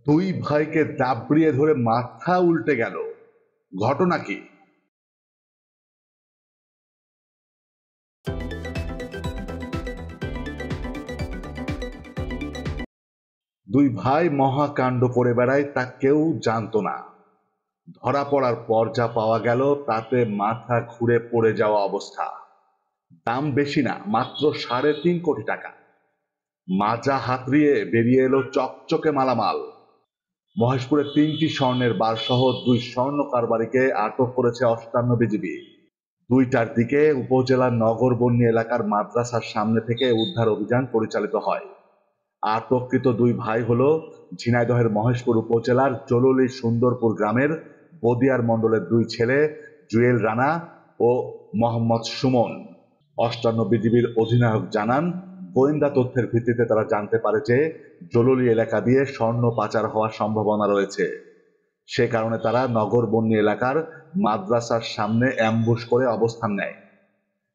দুই ভাইকে দাবড়িয়ে ধরে মাথা উল্টে গেল, ঘটনা কি? দুই ভাই মহাকাণ্ড করে বেড়ায় তা কেউ জানতো না। ধরা পড়ার পর যা পাওয়া গেল তাতে মাথা ঘুরে পড়ে যাওয়া অবস্থা। দাম বেশি না, মাত্র 3.5 কোটি টাকা। মাজা হাতড়িয়ে বেরিয়ে এলো চকচকে মালামাল। মহেশপুরে 3টি স্বর্ণের বার সহ 2 স্বর্ণ কারবারিকে আটক করেছে অষ্টান্ন বিজিবি। 2টার দিকে উপজেলার নগরবন্যী এলাকার মাদ্রাসার সামনে থেকে উদ্ধার অভিযান পরিচালিত হয়। আটককৃত 2 ভাই হল ঝিনাইদহের মহেশপুর উপজেলার জলুলি সুন্দরপুর গ্রামের বদিয়ার মণ্ডলের 2 ছেলে জুয়েল রানা ও মোহাম্মদ সুমন। অষ্টান্ন বিজিবির অধিনায়ক জানান, গোয়েন্দা তথ্যের ভিত্তিতে তারা জানতে পারে যে জলুলি এলাকা দিয়ে স্বর্ণ পাচার হওয়ার সম্ভাবনা রয়েছে। সে কারণে তারা নগরবন্যী এলাকার মাদ্রাসার সামনে অ্যাম্বুশ করে অবস্থান নেয়।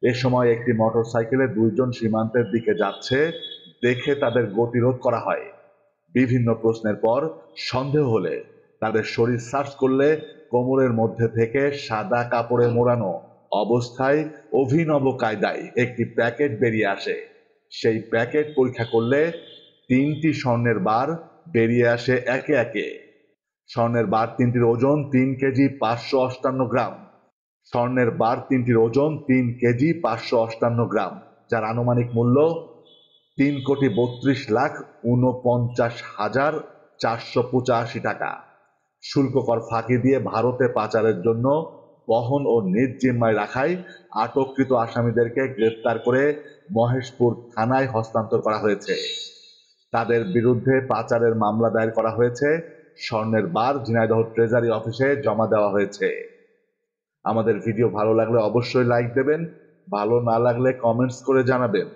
এ সময় একটি মোটরসাইকেলে 2 জন সীমান্তের দিকে যাচ্ছে দেখে তাদের গতিরোধ করা হয়। বিভিন্ন প্রশ্নের পর সন্দেহ হলে তাদের শরীর সার্চ করলে কোমরের মধ্যে থেকে সাদা কাপড়ে মোড়ানো অবস্থায় অভিনব কায়দায় একটি প্যাকেট বেরিয়ে আসে। সেই প্যাকেট পরীক্ষা করলে 3টি স্বর্ণের বার বেরিয়ে আসে একে একে। স্বর্ণের বার 3টির ওজন 3 কেজি 558 গ্রাম। স্বর্ণের বার 3টির ওজন 3 কেজি 558 গ্রাম, যার আনুমানিক মূল্য 3,32,49,485 টাকা। শুল্ক কর ফাঁকি দিয়ে ভারতে পাচারের জন্য বহন ও নিজ জিম্মায় রাখায় আটককৃত আসামিদেরকে গ্রেফতার করে মহেশপুর থানায় হস্তান্তর করা হয়েছে। তাদের বিরুদ্ধে পাচারের মামলা দায়ের করা হয়েছে। স্বর্ণের বার ঝিনাইদহ ট্রেজারি অফিসে জমা দেওয়া হয়েছে। আমাদের ভিডিও ভালো লাগলে অবশ্যই লাইক দেবেন, ভালো না লাগলে কমেন্টস করে জানাবেন।